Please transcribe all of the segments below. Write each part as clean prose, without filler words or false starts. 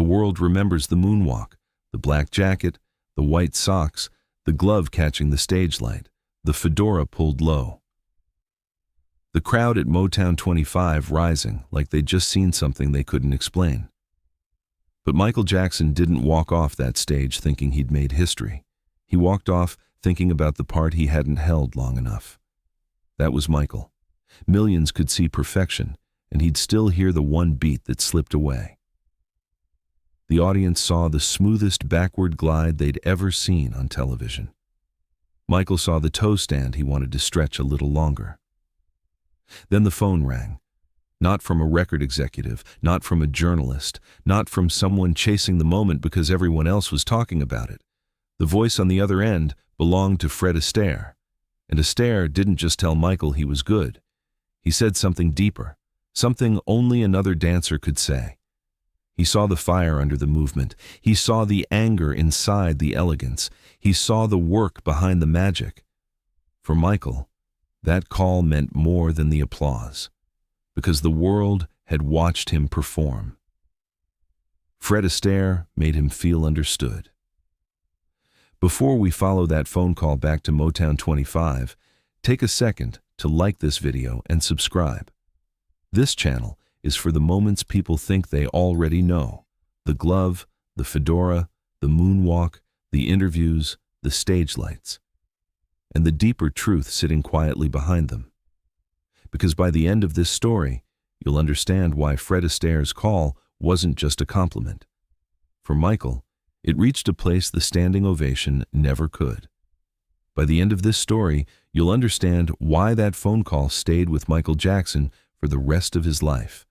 world remembers the moonwalk, the black jacket, the white socks, the glove catching the stage light, the fedora pulled low. The crowd at Motown 25 rising like they'd just seen something they couldn't explain. But Michael Jackson didn't walk off that stage thinking he'd made history. He walked off thinking about the part he hadn't held long enough. That was Michael. Millions could see perfection, and he'd still hear the one beat that slipped away. The audience saw the smoothest backward glide they'd ever seen on television. Michael saw the toe stand he wanted to stretch a little longer. Then the phone rang. Not from a record executive, not from a journalist, not from someone chasing the moment because everyone else was talking about it. The voice on the other end belonged to Fred Astaire. And Astaire didn't just tell Michael he was good. He said something deeper, something only another dancer could say. He saw the fire under the movement. He saw the anger inside the elegance. He saw the work behind the magic. For Michael, that call meant more than the applause, because the world had watched him perform. Fred Astaire made him feel understood. Before we follow that phone call back to Motown 25, take a second to like this video and subscribe. This channel is for the moments people think they already know: the glove, the fedora, the moonwalk, the interviews, the stage lights, and the deeper truth sitting quietly behind them. Because by the end of this story, you'll understand why Fred Astaire's call wasn't just a compliment. For Michael, it reached a place the standing ovation never could. By the end of this story, you'll understand why that phone call stayed with Michael Jackson for the rest of his life.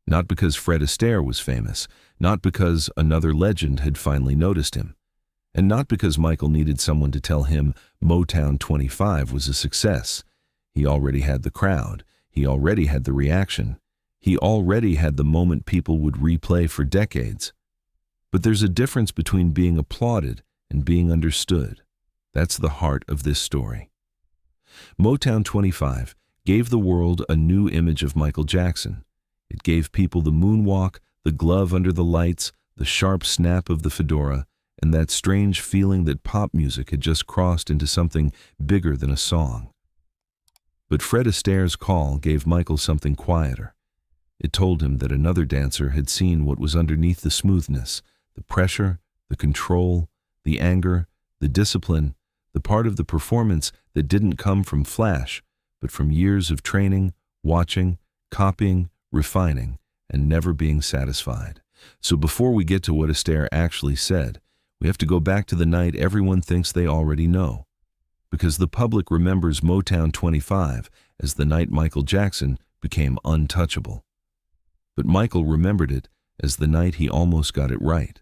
Not because Fred Astaire was famous, not because another legend had finally noticed him, and not because Michael needed someone to tell him Motown 25 was a success. He already had the crowd. He already had the reaction. He already had the moment people would replay for decades. But there's a difference between being applauded and being understood. That's the heart of this story. Motown 25 gave the world a new image of Michael Jackson. It gave people the moonwalk, the glove under the lights, the sharp snap of the fedora, and that strange feeling that pop music had just crossed into something bigger than a song. But Fred Astaire's call gave Michael something quieter. It told him that another dancer had seen what was underneath the smoothness, the pressure, the control, the anger, the discipline, the part of the performance that didn't come from flash, but from years of training, watching, copying, refining, and never being satisfied. So before we get to what Astaire actually said, we have to go back to the night everyone thinks they already know. Because the public remembers Motown 25 as the night Michael Jackson became untouchable. But Michael remembered it as the night he almost got it right.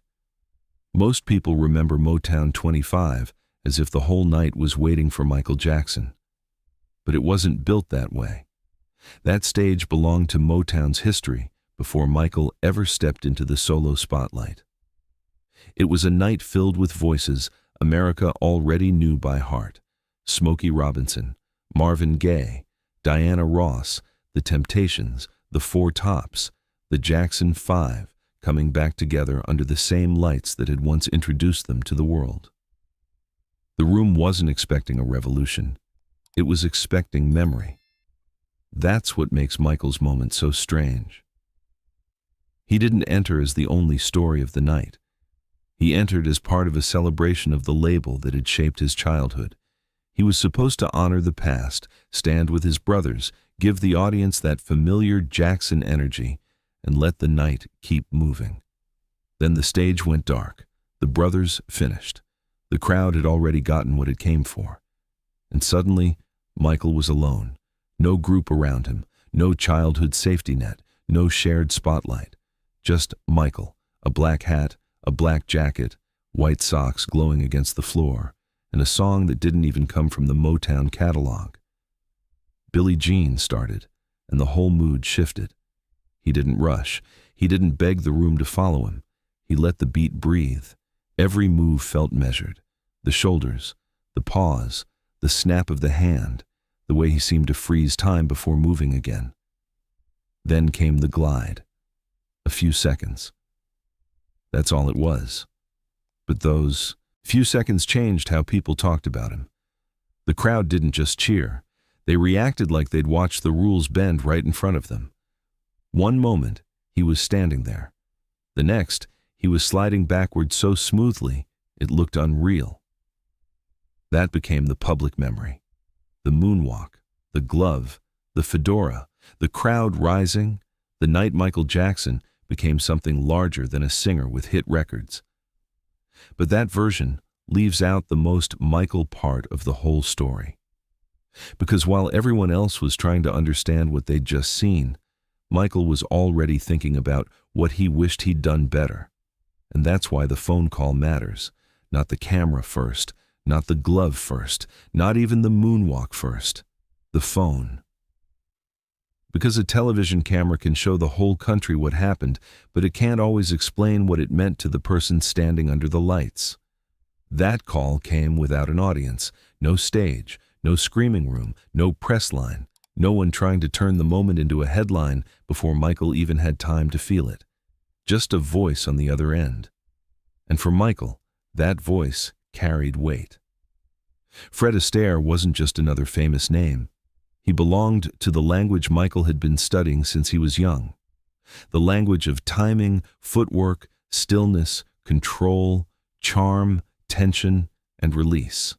Most people remember Motown 25 as if the whole night was waiting for Michael Jackson. But it wasn't built that way. That stage belonged to Motown's history before Michael ever stepped into the solo spotlight. It was a night filled with voices America already knew by heart: Smokey Robinson, Marvin Gaye, Diana Ross, The Temptations, The Four Tops, the Jackson 5, coming back together under the same lights that had once introduced them to the world. The room wasn't expecting a revolution. It was expecting memory. That's what makes Michael's moment so strange. He didn't enter as the only story of the night. He entered as part of a celebration of the label that had shaped his childhood. He was supposed to honor the past, stand with his brothers, give the audience that familiar Jackson energy, and let the night keep moving. Then the stage went dark. The brothers finished. The crowd had already gotten what it came for. And suddenly, Michael was alone. No group around him, no childhood safety net, no shared spotlight. Just Michael, a black hat, a black jacket, white socks glowing against the floor, and a song that didn't even come from the Motown catalog. Billie Jean started, and the whole mood shifted. He didn't rush. He didn't beg the room to follow him. He let the beat breathe. Every move felt measured. The shoulders, the pause, the snap of the hand, the way he seemed to freeze time before moving again. Then came the glide. A few seconds. That's all it was. But those few seconds changed how people talked about him. The crowd didn't just cheer. They reacted like they'd watched the rules bend right in front of them. One moment, he was standing there. The next, he was sliding backward so smoothly, it looked unreal. That became the public memory. The moonwalk, the glove, the fedora, the crowd rising. The night Michael Jackson became something larger than a singer with hit records. But that version leaves out the most Michael part of the whole story. Because while everyone else was trying to understand what they'd just seen, Michael was already thinking about what he wished he'd done better. And that's why the phone call matters. Not the camera first, not the glove first, not even the moonwalk first. The phone. Because a television camera can show the whole country what happened, but it can't always explain what it meant to the person standing under the lights. That call came without an audience, no stage, no screaming room, no press line, no one trying to turn the moment into a headline before Michael even had time to feel it. Just a voice on the other end. And for Michael, that voice carried weight. Fred Astaire wasn't just another famous name. He belonged to the language Michael had been studying since he was young. The language of timing, footwork, stillness, control, charm, tension, and release.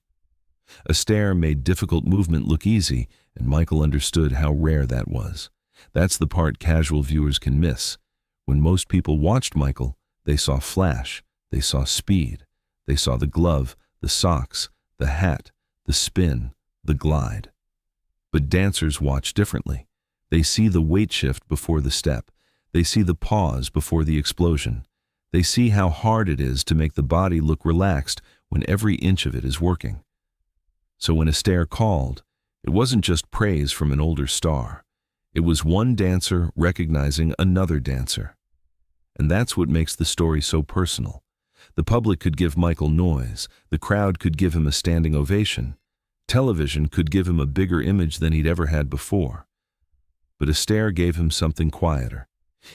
Astaire made difficult movement look easy, and Michael understood how rare that was. That's the part casual viewers can miss. When most people watched Michael, they saw flash, they saw speed, they saw the glove, the socks, the hat, the spin, the glide. But dancers watch differently. They see the weight shift before the step. They see the pause before the explosion. They see how hard it is to make the body look relaxed when every inch of it is working. So when Astaire called, it wasn't just praise from an older star. It was one dancer recognizing another dancer. And that's what makes the story so personal. The public could give Michael noise. The crowd could give him a standing ovation. Television could give him a bigger image than he'd ever had before. But Astaire gave him something quieter.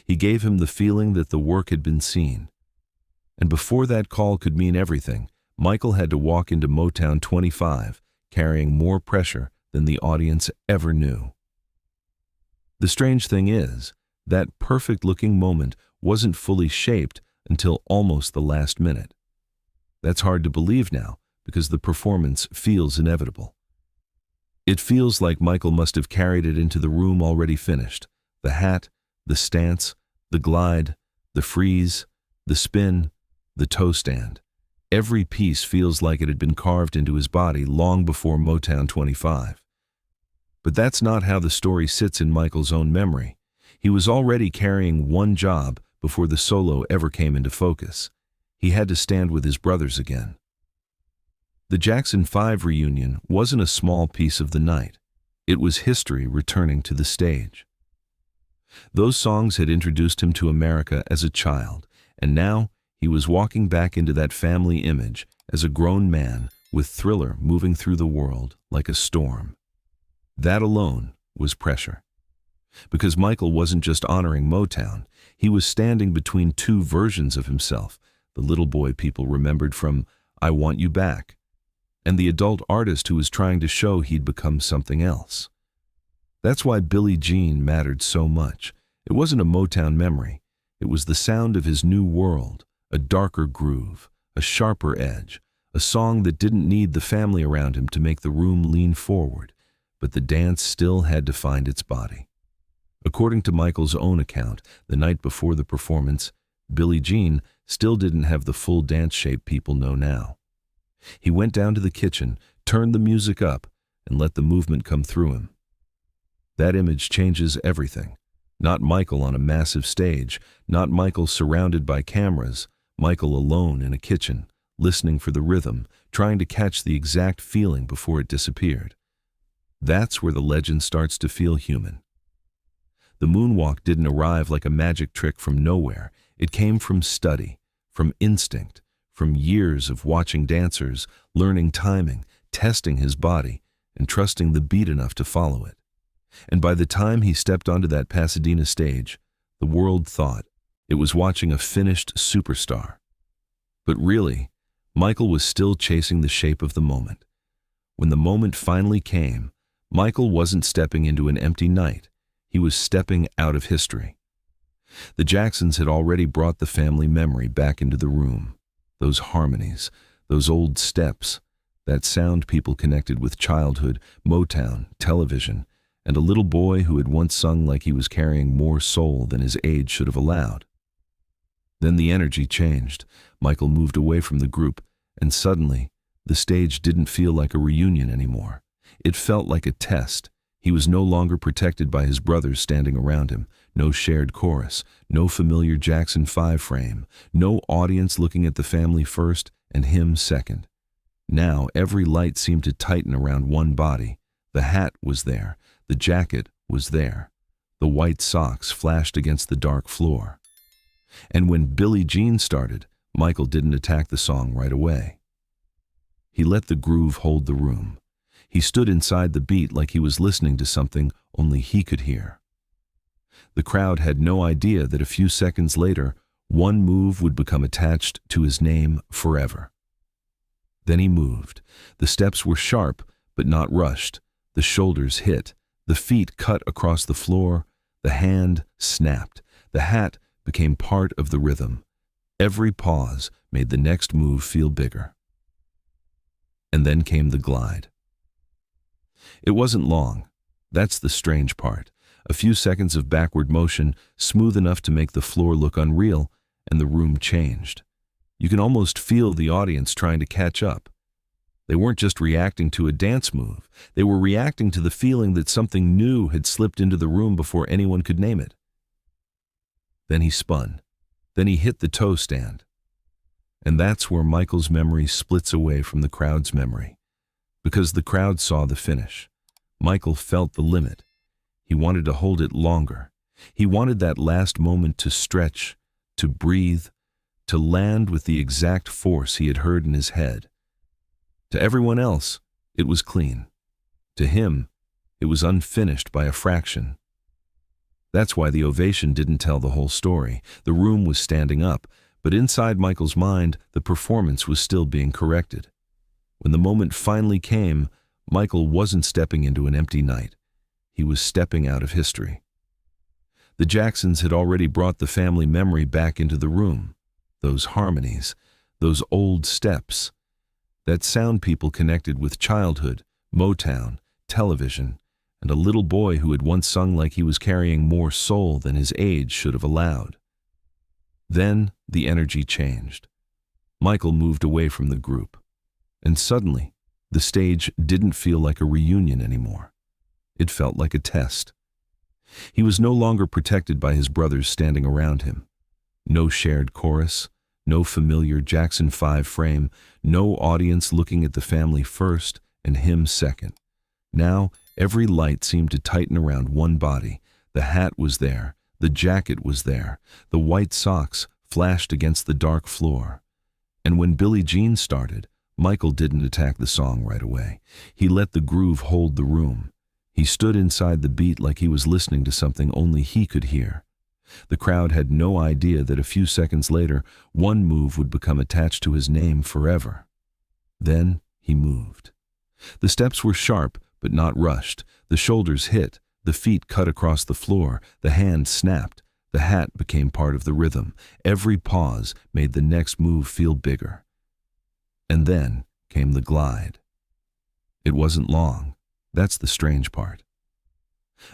He gave him the feeling that the work had been seen. And before that call could mean everything, Michael had to walk into Motown 25, carrying more pressure than the audience ever knew. The strange thing is, that perfect-looking moment wasn't fully shaped until almost the last minute. That's hard to believe now, because the performance feels inevitable. It feels like Michael must have carried it into the room already finished. The hat, the stance, the glide, the freeze, the spin, the toe stand. Every piece feels like it had been carved into his body long before Motown 25. But that's not how the story sits in Michael's own memory. He was already carrying one job before the solo ever came into focus. He had to stand with his brothers again. The Jackson 5 reunion wasn't a small piece of the night. It was history returning to the stage. Those songs had introduced him to America as a child, and now he was walking back into that family image as a grown man with Thriller moving through the world like a storm. That alone was pressure. Because Michael wasn't just honoring Motown, he was standing between two versions of himself, the little boy people remembered from I Want You Back, and the adult artist who was trying to show he'd become something else. That's why Billie Jean mattered so much. It wasn't a Motown memory. It was the sound of his new world, a darker groove, a sharper edge, a song that didn't need the family around him to make the room lean forward, but the dance still had to find its body. According to Michael's own account, the night before the performance, Billie Jean still didn't have the full dance shape people know now. He went down to the kitchen, turned the music up, and let the movement come through him. That image changes everything. Not Michael on a massive stage, not Michael surrounded by cameras, Michael alone in a kitchen, listening for the rhythm, trying to catch the exact feeling before it disappeared. That's where the legend starts to feel human. The moonwalk didn't arrive like a magic trick from nowhere. It came from study, from instinct, from years of watching dancers, learning timing, testing his body, and trusting the beat enough to follow it. And by the time he stepped onto that Pasadena stage, the world thought, It was watching a finished superstar. But really, Michael was still chasing the shape of the moment. When the moment finally came, Michael wasn't stepping into an empty night. He was stepping out of history. The Jacksons had already brought the family memory back into the room. Those harmonies, those old steps, that sound people connected with childhood, Motown, television, and a little boy who had once sung like he was carrying more soul than his age should have allowed. Then the energy changed. Michael moved away from the group, and suddenly, the stage didn't feel like a reunion anymore. It felt like a test. He was no longer protected by his brothers standing around him. No shared chorus, no familiar Jackson 5 frame, no audience looking at the family first and him second. Now every light seemed to tighten around one body. The hat was there. The jacket was there. The white socks flashed against the dark floor. And when Billie Jean started, Michael didn't attack the song right away. He let the groove hold the room. He stood inside the beat like he was listening to something only he could hear. The crowd had no idea that a few seconds later, one move would become attached to his name forever. Then he moved. The steps were sharp, but not rushed. The shoulders hit. The feet cut across the floor. The hand snapped. The hat became part of the rhythm. Every pause made the next move feel bigger. And then came the glide. It wasn't long. That's the strange part. A few seconds of backward motion, smooth enough to make the floor look unreal, and the room changed. You can almost feel the audience trying to catch up. They weren't just reacting to a dance move. They were reacting to the feeling that something new had slipped into the room before anyone could name it. Then he spun. Then he hit the toe stand. And that's where Michael's memory splits away from the crowd's memory. Because the crowd saw the finish. Michael felt the limit. He wanted to hold it longer. He wanted that last moment to stretch, to breathe, to land with the exact force he had heard in his head. To everyone else, it was clean. To him, it was unfinished by a fraction. That's why the ovation didn't tell the whole story. The room was standing up, but inside Michael's mind, the performance was still being corrected. When the moment finally came, Michael wasn't stepping into an empty night. He was stepping out of history. The Jacksons had already brought the family memory back into the room. Those harmonies, those old steps, that sound people connected with childhood, Motown, television, and a little boy who had once sung like he was carrying more soul than his age should have allowed. Then the energy changed. Michael moved away from the group, and suddenly the stage didn't feel like a reunion anymore. It felt like a test. He was no longer protected by his brothers standing around him. No shared chorus, no familiar Jackson 5 frame, no audience looking at the family first and him second. Now, every light seemed to tighten around one body. The hat was there. The jacket was there. The white socks flashed against the dark floor. And when Billie Jean started, Michael didn't attack the song right away. He let the groove hold the room. He stood inside the beat like he was listening to something only he could hear. The crowd had no idea that a few seconds later, one move would become attached to his name forever. Then he moved. The steps were sharp, but not rushed. The shoulders hit. The feet cut across the floor. The hand snapped. The hat became part of the rhythm. Every pause made the next move feel bigger. And then came the glide. It wasn't long. That's the strange part.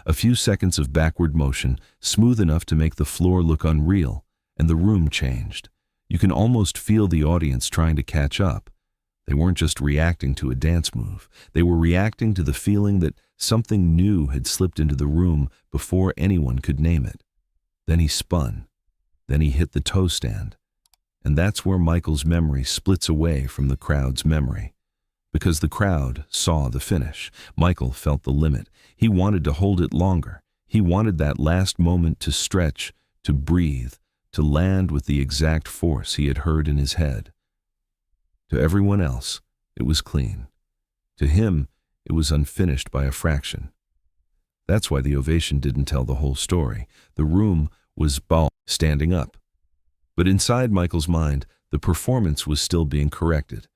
A few seconds of backward motion, smooth enough to make the floor look unreal, and the room changed. You can almost feel the audience trying to catch up. They weren't just reacting to a dance move. They were reacting to the feeling that something new had slipped into the room before anyone could name it. Then he spun. Then he hit the toe stand. And that's where Michael's memory splits away from the crowd's memory. Because the crowd saw the finish, Michael felt the limit. He wanted to hold it longer. He wanted that last moment to stretch, to breathe, to land with the exact force he had heard in his head. To everyone else, it was clean. To him, it was unfinished by a fraction. That's why the ovation didn't tell the whole story. The room was ball standing up. But inside Michael's mind, the performance was still being corrected.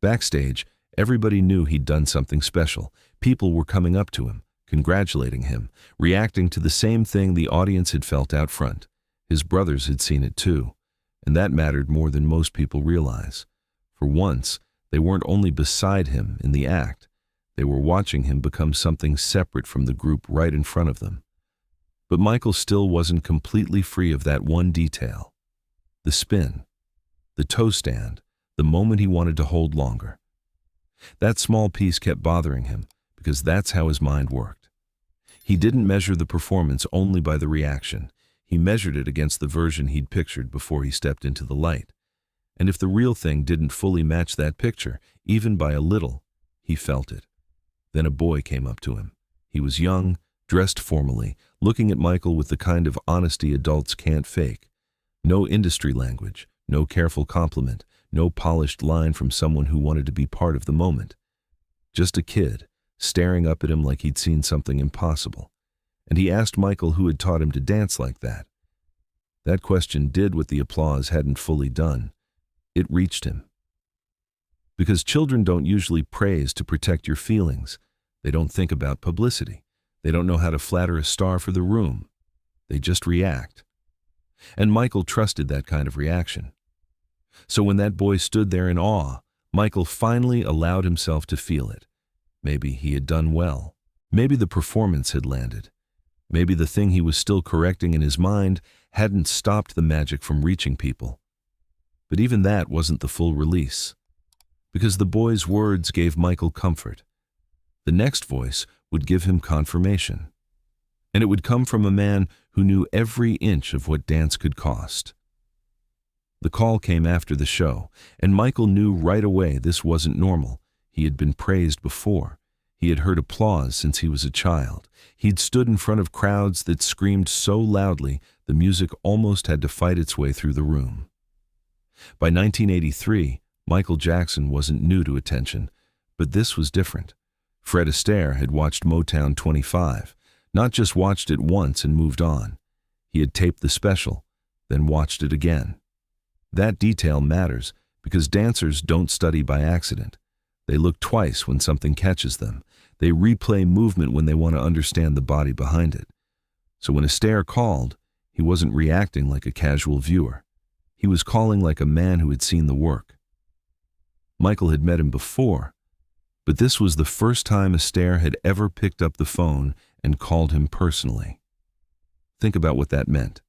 Backstage, everybody knew he'd done something special. People were coming up to him, congratulating him, reacting to the same thing the audience had felt out front. His brothers had seen it too, and that mattered more than most people realize. For once, they weren't only beside him in the act, they were watching him become something separate from the group right in front of them. But Michael still wasn't completely free of that one detail. The spin, the toe stand, the moment he wanted to hold longer. That small piece kept bothering him, because that's how his mind worked. He didn't measure the performance only by the reaction. He measured it against the version he'd pictured before he stepped into the light. And if the real thing didn't fully match that picture, even by a little, he felt it. Then a boy came up to him. He was young, dressed formally, looking at Michael with the kind of honesty adults can't fake. No industry language, no careful compliment, no polished line from someone who wanted to be part of the moment. Just a kid, staring up at him like he'd seen something impossible. And he asked Michael who had taught him to dance like that. That question did what the applause hadn't fully done. It reached him. Because children don't usually praise to protect your feelings. They don't think about publicity. They don't know how to flatter a star for the room. They just react. And Michael trusted that kind of reaction. So when that boy stood there in awe, Michael finally allowed himself to feel it. Maybe he had done well. Maybe the performance had landed. Maybe the thing he was still correcting in his mind hadn't stopped the magic from reaching people. But even that wasn't the full release. Because the boy's words gave Michael comfort. The next voice would give him confirmation. And it would come from a man who knew every inch of what dance could cost. The call came after the show, and Michael knew right away this wasn't normal. He had been praised before. He had heard applause since he was a child. He'd stood in front of crowds that screamed so loudly the music almost had to fight its way through the room. By 1983, Michael Jackson wasn't new to attention, but this was different. Fred Astaire had watched Motown 25, not just watched it once and moved on. He had taped the special, then watched it again. That detail matters because dancers don't study by accident. They look twice when something catches them. They replay movement when they want to understand the body behind it. So when Astaire called, he wasn't reacting like a casual viewer. He was calling like a man who had seen the work. Michael had met him before, but this was the first time Astaire had ever picked up the phone and called him personally. Think about what that meant.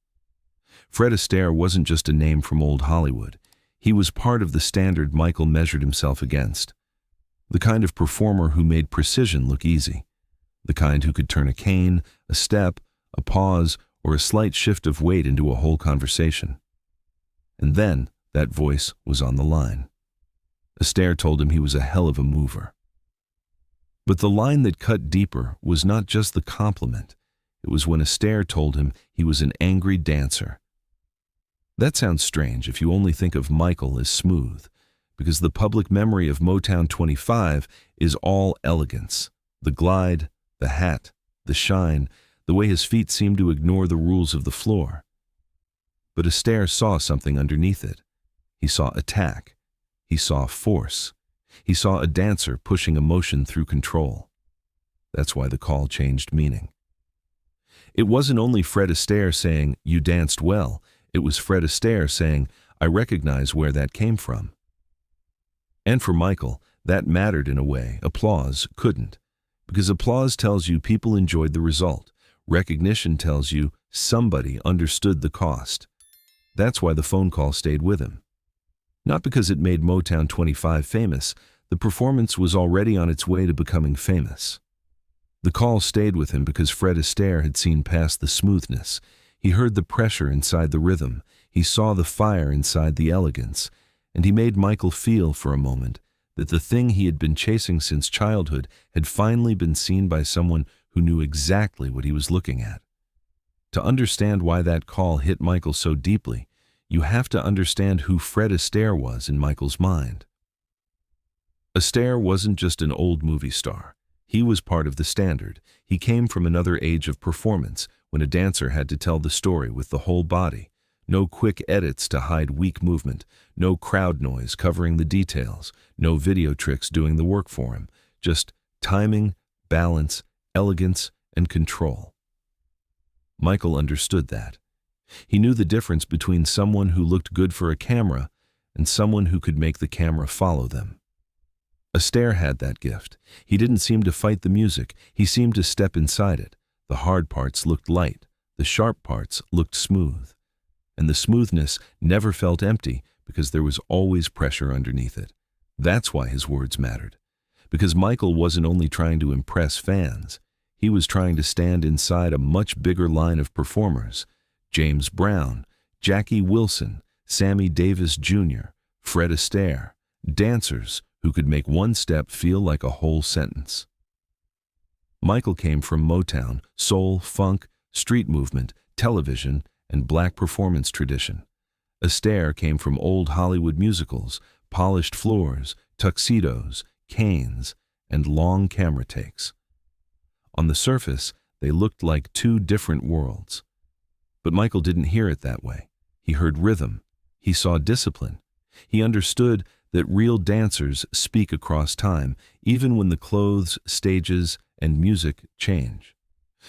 Fred Astaire wasn't just a name from old Hollywood. He was part of the standard Michael measured himself against. The kind of performer who made precision look easy. The kind who could turn a cane, a step, a pause, or a slight shift of weight into a whole conversation. And then that voice was on the line. Astaire told him he was a hell of a mover. But the line that cut deeper was not just the compliment. It was when Astaire told him he was an angry dancer. That sounds strange if you only think of Michael as smooth, because the public memory of Motown 25 is all elegance. The glide, the hat, the shine, the way his feet seemed to ignore the rules of the floor. But Astaire saw something underneath it. He saw attack. He saw force. He saw a dancer pushing emotion through control. That's why the call changed meaning. It wasn't only Fred Astaire saying, "You danced well." It was Fred Astaire saying, "I recognize where that came from." And for Michael, that mattered in a way applause couldn't. Because applause tells you people enjoyed the result. Recognition tells you somebody understood the cost. That's why the phone call stayed with him. Not because it made Motown 25 famous. The performance was already on its way to becoming famous. The call stayed with him because Fred Astaire had seen past the smoothness. He heard the pressure inside the rhythm. He saw the fire inside the elegance. And he made Michael feel for a moment that the thing he had been chasing since childhood had finally been seen by someone who knew exactly what he was looking at. To understand why that call hit Michael so deeply, you have to understand who Fred Astaire was in Michael's mind. Astaire wasn't just an old movie star. He was part of the standard. He came from another age of performance, when a dancer had to tell the story with the whole body. No quick edits to hide weak movement, no crowd noise covering the details, no video tricks doing the work for him, just timing, balance, elegance, and control. Michael understood that. He knew the difference between someone who looked good for a camera and someone who could make the camera follow them. Astaire had that gift. He didn't seem to fight the music, he seemed to step inside it. The hard parts looked light, the sharp parts looked smooth. And the smoothness never felt empty because there was always pressure underneath it. That's why his words mattered. Because Michael wasn't only trying to impress fans, he was trying to stand inside a much bigger line of performers. James Brown, Jackie Wilson, Sammy Davis Jr., Fred Astaire, dancers who could make one step feel like a whole sentence. Michael came from Motown, soul, funk, street movement, television, and black performance tradition. Astaire came from old Hollywood musicals, polished floors, tuxedos, canes, and long camera takes. On the surface, they looked like two different worlds. But Michael didn't hear it that way. He heard rhythm. He saw discipline. He understood that real dancers speak across time, even when the clothes, stages, and music change.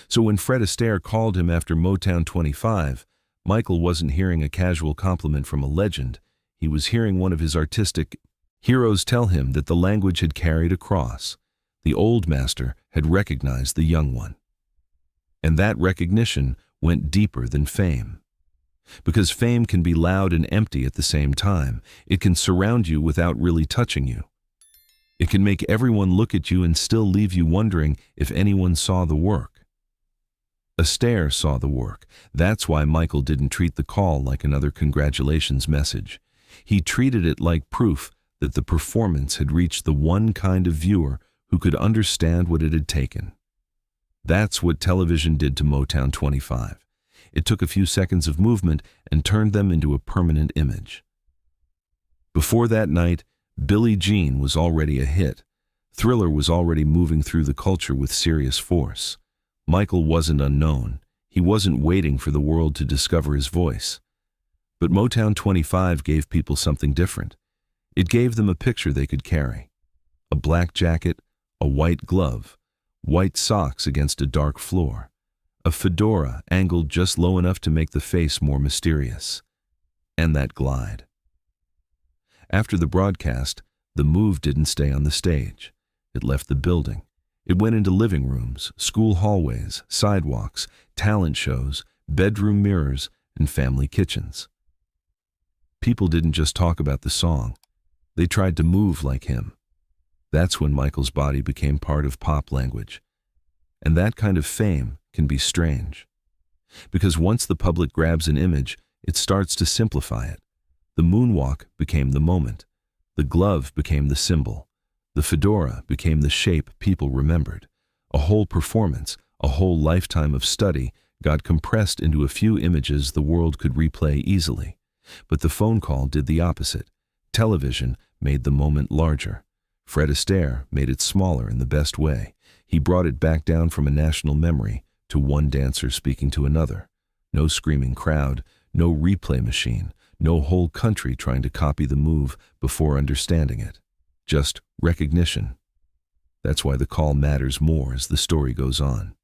So when Fred Astaire called him after Motown 25, Michael wasn't hearing a casual compliment from a legend. He was hearing one of his artistic heroes tell him that the language had carried across. The old master had recognized the young one. And that recognition went deeper than fame. Because fame can be loud and empty at the same time. It can surround you without really touching you. It can make everyone look at you and still leave you wondering if anyone saw the work. Astaire saw the work. That's why Michael didn't treat the call like another congratulations message. He treated it like proof that the performance had reached the one kind of viewer who could understand what it had taken. That's what television did to Motown 25. It took a few seconds of movement and turned them into a permanent image. Before that night, Billie Jean was already a hit. Thriller was already moving through the culture with serious force. Michael wasn't unknown. He wasn't waiting for the world to discover his voice. But Motown 25 gave people something different. It gave them a picture they could carry. A black jacket, a white glove, white socks against a dark floor, a fedora angled just low enough to make the face more mysterious, and that glide. After the broadcast, the move didn't stay on the stage. It left the building. It went into living rooms, school hallways, sidewalks, talent shows, bedroom mirrors, and family kitchens. People didn't just talk about the song. They tried to move like him. That's when Michael's body became part of pop language. And that kind of fame can be strange. Because once the public grabs an image, it starts to simplify it. The moonwalk became the moment. The glove became the symbol. The fedora became the shape people remembered. A whole performance, a whole lifetime of study got compressed into a few images the world could replay easily. But the phone call did the opposite. Television made the moment larger. Fred Astaire made it smaller in the best way. He brought it back down from a national memory to one dancer speaking to another. No screaming crowd, no replay machine, no whole country trying to copy the move before understanding it. Just recognition. That's why the call matters more as the story goes on.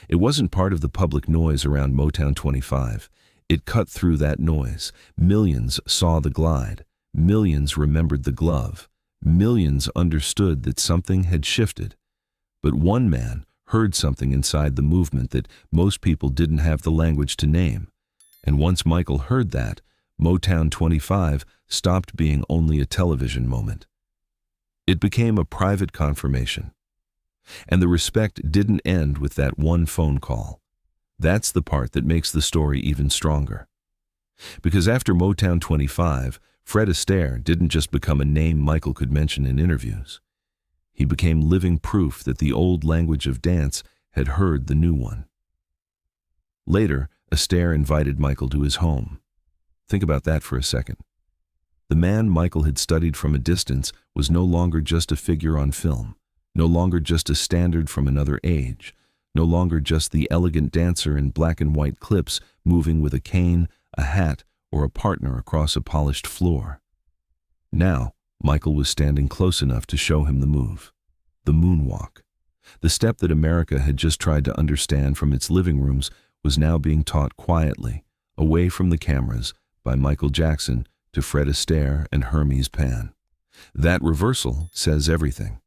It wasn't part of the public noise around Motown 25. It cut through that noise. Millions saw the glide. Millions remembered the glove. Millions understood that something had shifted. But one man heard something inside the movement that most people didn't have the language to name. And once Michael heard that, Motown 25 stopped being only a television moment. It became a private confirmation. And the respect didn't end with that one phone call. That's the part that makes the story even stronger. Because after Motown 25, Fred Astaire didn't just become a name Michael could mention in interviews. He became living proof that the old language of dance had heard the new one. Later, Astaire invited Michael to his home. Think about that for a second. The man Michael had studied from a distance was no longer just a figure on film, no longer just a standard from another age, no longer just the elegant dancer in black and white clips moving with a cane, a hat, or a partner across a polished floor. Now, Michael was standing close enough to show him the move. The moonwalk. The step that America had just tried to understand from its living rooms was now being taught quietly, away from the cameras, by Michael Jackson to Fred Astaire and Hermes Pan. That reversal says everything.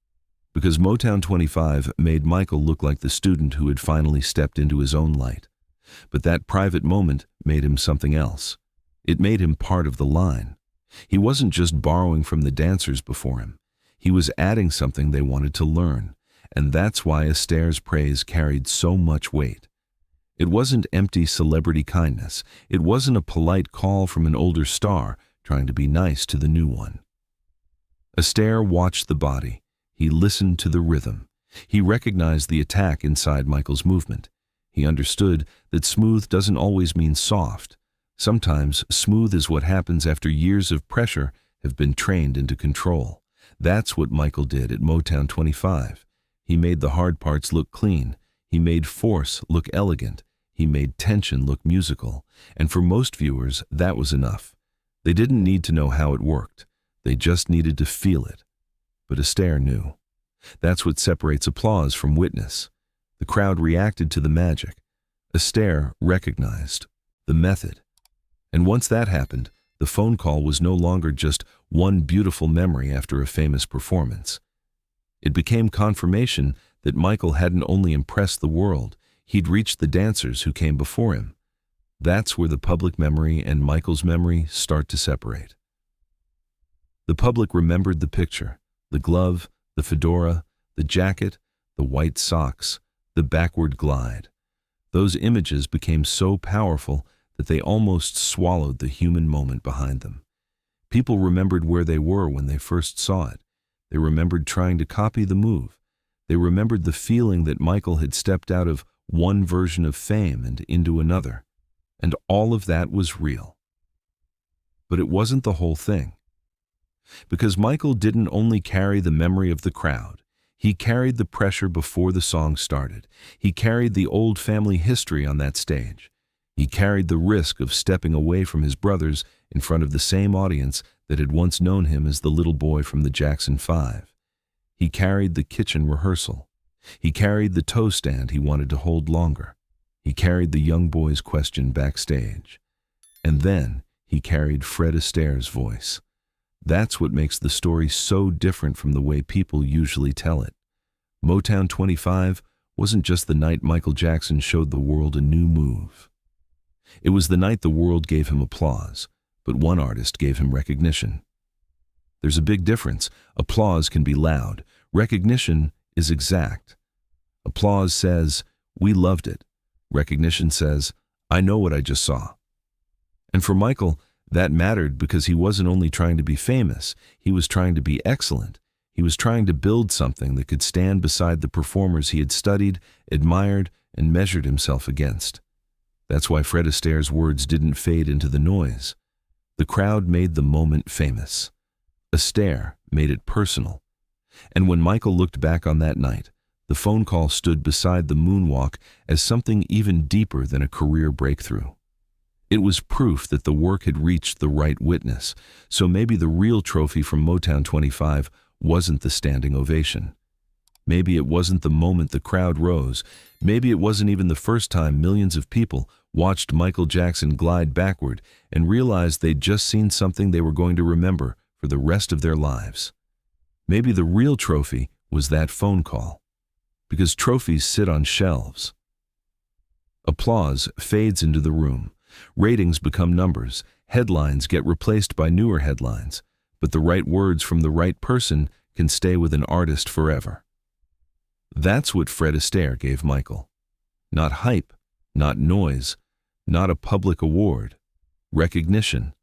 Because Motown 25 made Michael look like the student who had finally stepped into his own light. But that private moment made him something else. It made him part of the line. He wasn't just borrowing from the dancers before him. He was adding something they wanted to learn, and that's why Astaire's praise carried so much weight. It wasn't empty celebrity kindness. It wasn't a polite call from an older star trying to be nice to the new one. Astaire watched the body. He listened to the rhythm. He recognized the attack inside Michael's movement. He understood that smooth doesn't always mean soft. Sometimes smooth is what happens after years of pressure have been trained into control. That's what Michael did at Motown 25. He made the hard parts look clean. He made force look elegant. He made tension look musical. And for most viewers, that was enough. They didn't need to know how it worked. They just needed to feel it. But Astaire knew. That's what separates applause from witness. The crowd reacted to the magic. Astaire recognized the method. And once that happened, the phone call was no longer just one beautiful memory after a famous performance. It became confirmation that Michael hadn't only impressed the world, he'd reached the dancers who came before him. That's where the public memory and Michael's memory start to separate. The public remembered the picture, the glove, the fedora, the jacket, the white socks, the backward glide. Those images became so powerful that they almost swallowed the human moment behind them. People remembered where they were when they first saw it. They remembered trying to copy the move. They remembered the feeling that Michael had stepped out of one version of fame and into another. And all of that was real. But it wasn't the whole thing. Because Michael didn't only carry the memory of the crowd, he carried the pressure before the song started. He carried the old family history on that stage. He carried the risk of stepping away from his brothers in front of the same audience that had once known him as the little boy from the Jackson 5. He carried the kitchen rehearsal. He carried the toe stand he wanted to hold longer. He carried the young boy's question backstage. And then he carried Fred Astaire's voice. That's what makes the story so different from the way people usually tell it. Motown 25 wasn't just the night Michael Jackson showed the world a new move. It was the night the world gave him applause, but one artist gave him recognition. There's a big difference. Applause can be loud. Recognition is exact. Applause says, "We loved it." Recognition says, "I know what I just saw." And for Michael, that mattered because he wasn't only trying to be famous, he was trying to be excellent. He was trying to build something that could stand beside the performers he had studied, admired, and measured himself against. That's why Fred Astaire's words didn't fade into the noise. The crowd made the moment famous. Astaire made it personal. And when Michael looked back on that night, the phone call stood beside the moonwalk as something even deeper than a career breakthrough. It was proof that the work had reached the right witness, so maybe the real trophy from Motown 25 wasn't the standing ovation. Maybe it wasn't the moment the crowd rose. Maybe it wasn't even the first time millions of people watched Michael Jackson glide backward and realized they'd just seen something they were going to remember for the rest of their lives. Maybe the real trophy was that phone call, because trophies sit on shelves. Applause fades into the room. Ratings become numbers. Headlines get replaced by newer headlines. But the right words from the right person can stay with an artist forever. That's what Fred Astaire gave Michael. Not hype, not noise, not a public award. Recognition.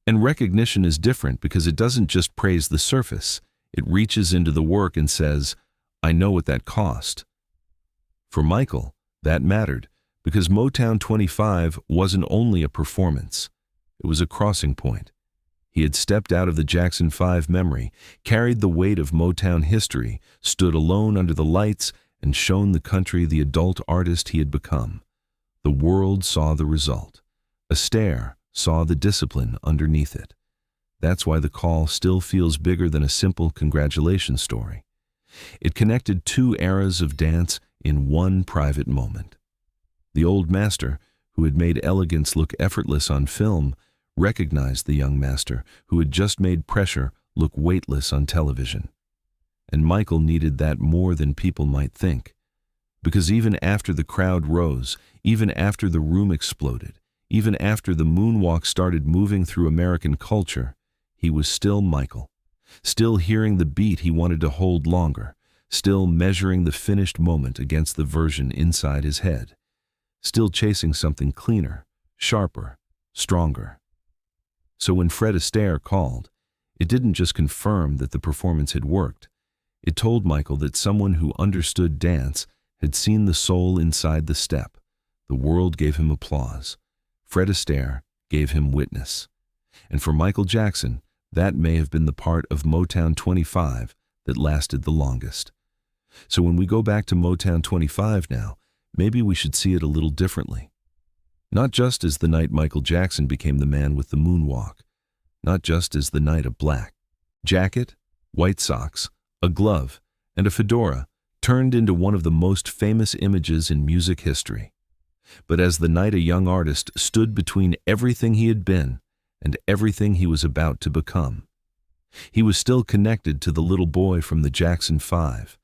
And recognition is different because it doesn't just praise the surface. It reaches into the work and says, "I know what that cost." For Michael, that mattered because Motown 25 wasn't only a performance. It was a crossing point. He had stepped out of the Jackson 5 memory, carried the weight of Motown history, stood alone under the lights, and shown the country the adult artist he had become. The world saw the result. Astaire saw the discipline underneath it. That's why the call still feels bigger than a simple congratulations story. It connected two eras of dance in one private moment. The old master, who had made elegance look effortless on film, recognized the young master who had just made pressure look weightless on television. And Michael needed that more than people might think. Because even after the crowd rose, even after the room exploded, even after the moonwalk started moving through American culture, he was still Michael, still hearing the beat he wanted to hold longer, still measuring the finished moment against the version inside his head, still chasing something cleaner, sharper, stronger. So when Fred Astaire called, it didn't just confirm that the performance had worked. It told Michael that someone who understood dance had seen the soul inside the step. The world gave him applause. Fred Astaire gave him witness. And for Michael Jackson, that may have been the part of Motown 25 that lasted the longest. So when we go back to Motown 25 now, maybe we should see it a little differently. Not just as the night Michael Jackson became the man with the moonwalk, not just as the night of black jacket, white socks, a glove, and a fedora turned into one of the most famous images in music history, but as the night a young artist stood between everything he had been and everything he was about to become. He was still connected to the little boy from the Jackson 5,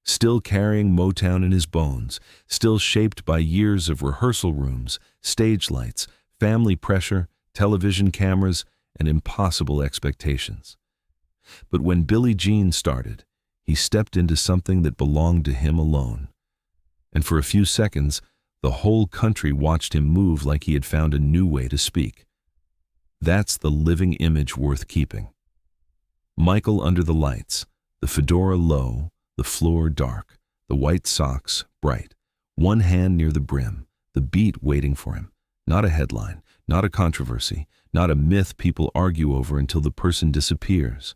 still carrying Motown in his bones, still shaped by years of rehearsal rooms, stage lights, family pressure, television cameras, and impossible expectations. But when Billie Jean started, he stepped into something that belonged to him alone. And for a few seconds, the whole country watched him move like he had found a new way to speak. That's the living image worth keeping. Michael under the lights, the fedora low, the floor dark, the white socks bright, one hand near the brim, the beat waiting for him. Not a headline, not a controversy, not a myth people argue over until the person disappears.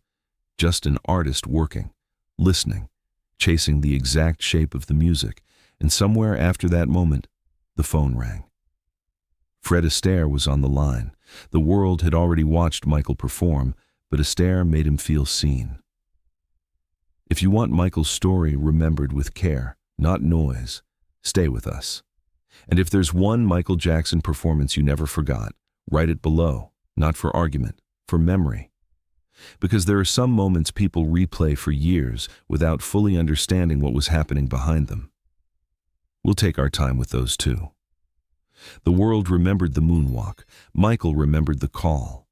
Just an artist working, listening, chasing the exact shape of the music, and somewhere after that moment, the phone rang. Fred Astaire was on the line. The world had already watched Michael perform, but Astaire made him feel seen. If you want Michael's story remembered with care, not noise, stay with us. And if there's one Michael Jackson performance you never forgot, write it below, not for argument, for memory. Because there are some moments people replay for years without fully understanding what was happening behind them. We'll take our time with those too. The world remembered the moonwalk. Michael remembered the call.